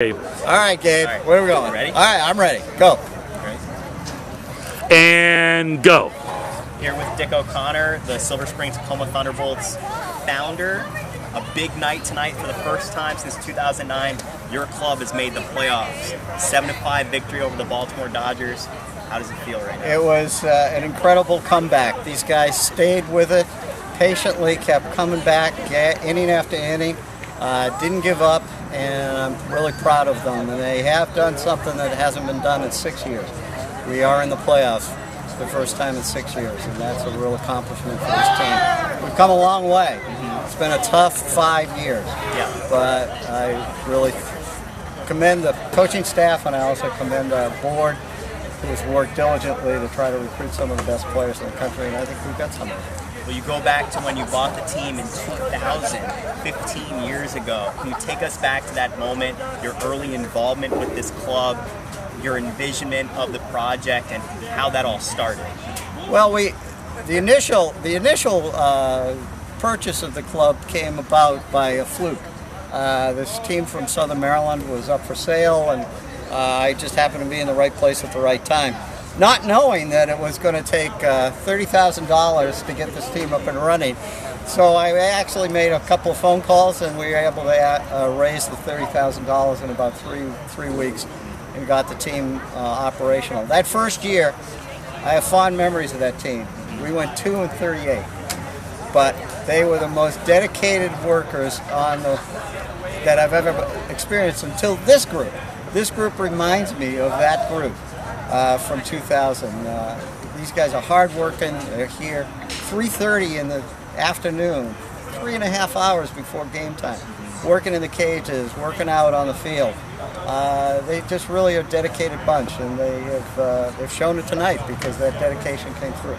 Gabe. All right, Gabe. All right. Where are we going? Ready? All right, I'm ready. Go. And go. Here with Dick O'Connor, the Silver Spring-Takoma Thunderbolts founder. A big night tonight for the first time since 2009. Your club has made the playoffs. 7-5 victory over the Baltimore Dodgers. How does it feel right now? It was an incredible comeback. These guys stayed with it, patiently kept coming back, inning after inning, didn't give up, and I'm really proud of them. And they have done something that hasn't been done in 6 years. We are in the playoffs. It's the first time in 6 years, and that's a real accomplishment for this team. We've come a long way. It's been a tough 5 years, but I really commend the coaching staff, and I also commend our board, who has worked diligently to try to recruit some of the best players in the country, and I think we've got some of them. Well, you go back to when you bought the team in 2000, 15 years ago. Can you take us back to that moment, your early involvement with this club, your envisionment of the project, and how that all started? Well, the initial purchase of the club came about by a fluke. This team from Southern Maryland was up for sale, and I just happened to be in the right place at the right time, not knowing that it was going to take $30,000 to get this team up and running. So I actually made a couple of phone calls, and we were able to raise the $30,000 in about three weeks and got the team operational. That first year, I have fond memories of that team. We went 2-38, but they were the most dedicated workers that I've ever experienced until this group. This group reminds me of that group from 2000. These guys are hardworking. They're here 3:30 in the afternoon, 3.5 hours before game time, working in the cages, working out on the field. They just really are a dedicated bunch, and they've shown it tonight because that dedication came through.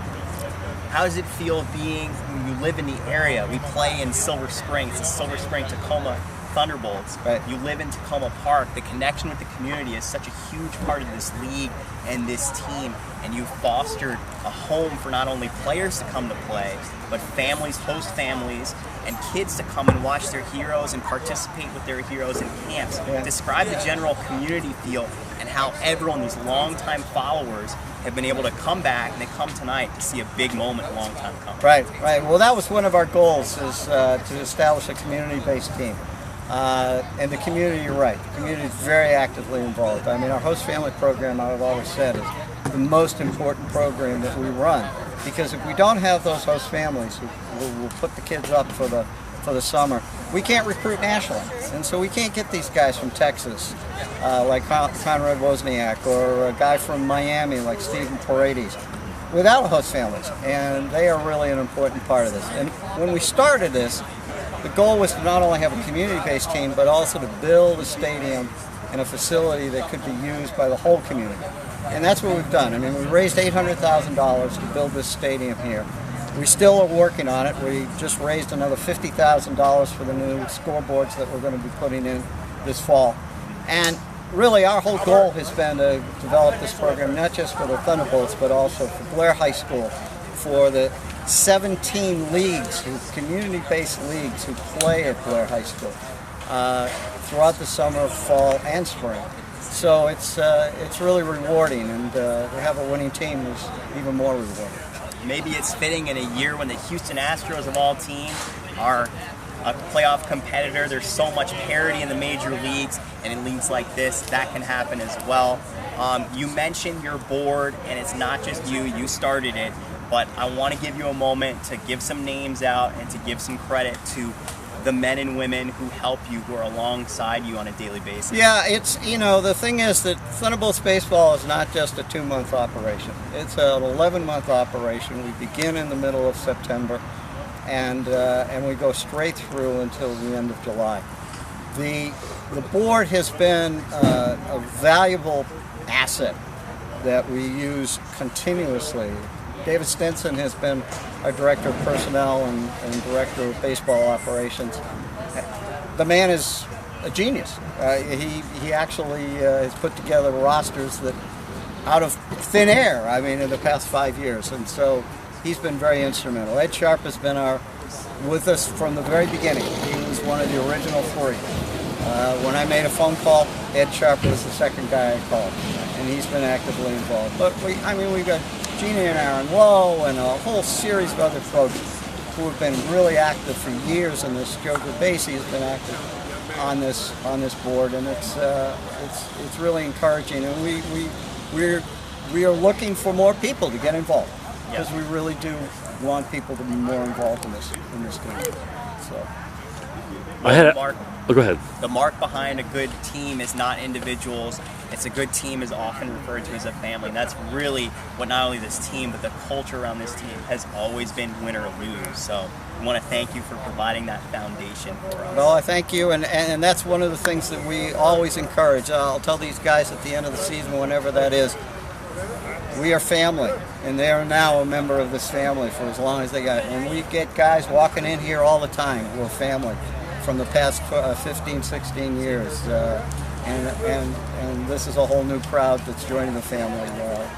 How does it feel being, when you live in the area? We play in Silver Spring. It's the Silver Spring-Takoma Thunderbolts. Right. You live in Takoma Park. The connection with the community is such a huge part of this league and this team, and you've fostered a home for not only players to come to play, but families, host families, and kids to come and watch their heroes and participate with their heroes in camps. Yeah. Describe the general community feel and how everyone, these longtime followers, have been able to come back, and they come tonight to see a big moment a long time coming. Right. Well, that was one of our goals, is to establish a community-based team. And the community, you're right, the community is very actively involved. I mean, our host family program, I've always said, is the most important program that we run, because if we don't have those host families who will put the kids up for the summer, we can't recruit nationally. And so we can't get these guys from Texas, like Conrad Wozniak, or a guy from Miami like Stephen Paredes, without host families. And they are really an important part of this. And when we started this, the goal was to not only have a community-based team, but also to build a stadium and a facility that could be used by the whole community. And that's what we've done. I mean, we raised $800,000 to build this stadium here. We still are working on it. We just raised another $50,000 for the new scoreboards that we're going to be putting in this fall. And really, our whole goal has been to develop this program not just for the Thunderbolts, but also for Blair High School, for the 17 leagues, community-based leagues who play at Blair High School throughout the summer, fall, and spring. So it's really rewarding, and to have a winning team is even more rewarding. Maybe it's fitting in a year when the Houston Astros of all teams are a playoff competitor. There's so much parity in the major leagues, and in leagues like this, that can happen as well. You mentioned your board, and it's not just you. You started it. But I want to give you a moment to give some names out and to give some credit to the men and women who help you, who are alongside you on a daily basis. Yeah, the thing is that Thunderbolts baseball is not just a 2-month operation. It's an 11-month operation. We begin in the middle of September, and we go straight through until the end of July. The board has been a valuable asset that we use continuously. David Stinson has been our director of personnel and director of baseball operations. The man is a genius. He actually has put together rosters that out of thin air, I mean, in the past 5 years. And so he's been very instrumental. Ed Sharp has been with us from the very beginning. He was one of the original 3. When I made a phone call, Ed Sharp was the second guy I called, and he's been actively involved. But we've got Gina and Aaron Lowe and a whole series of other folks who have been really active for years in this. Joe Grabasi has been active on this board, and it's really encouraging. And we are looking for more people to get involved, because we really do want people to be more involved in this game. So. Go ahead. The mark behind a good team is not individuals. It's a good team is often referred to as a family. And that's really what not only this team, but the culture around this team has always been win or lose. So we want to thank you for providing that foundation for us. Well, I thank you, and that's one of the things that we always encourage. I'll tell these guys at the end of the season, whenever that is, we are family, and they are now a member of this family for as long as they got it. And we get guys walking in here all the time who are family from the past 15, 16 years. And this is a whole new crowd that's joining the family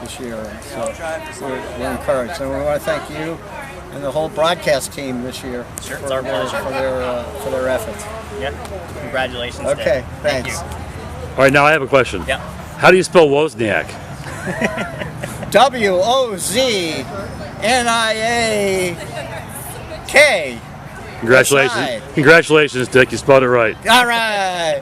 this year. And so we're encouraged. And we want to thank you and the whole broadcast team this year Sure, it's our pleasure. For their efforts. Yeah, congratulations. Okay, Thank thanks. you. All right, now I have a question. Yeah. How do you spell Wozniak? Wozniak. Congratulations. That's right. Congratulations, Dick. You spelled it right. All right.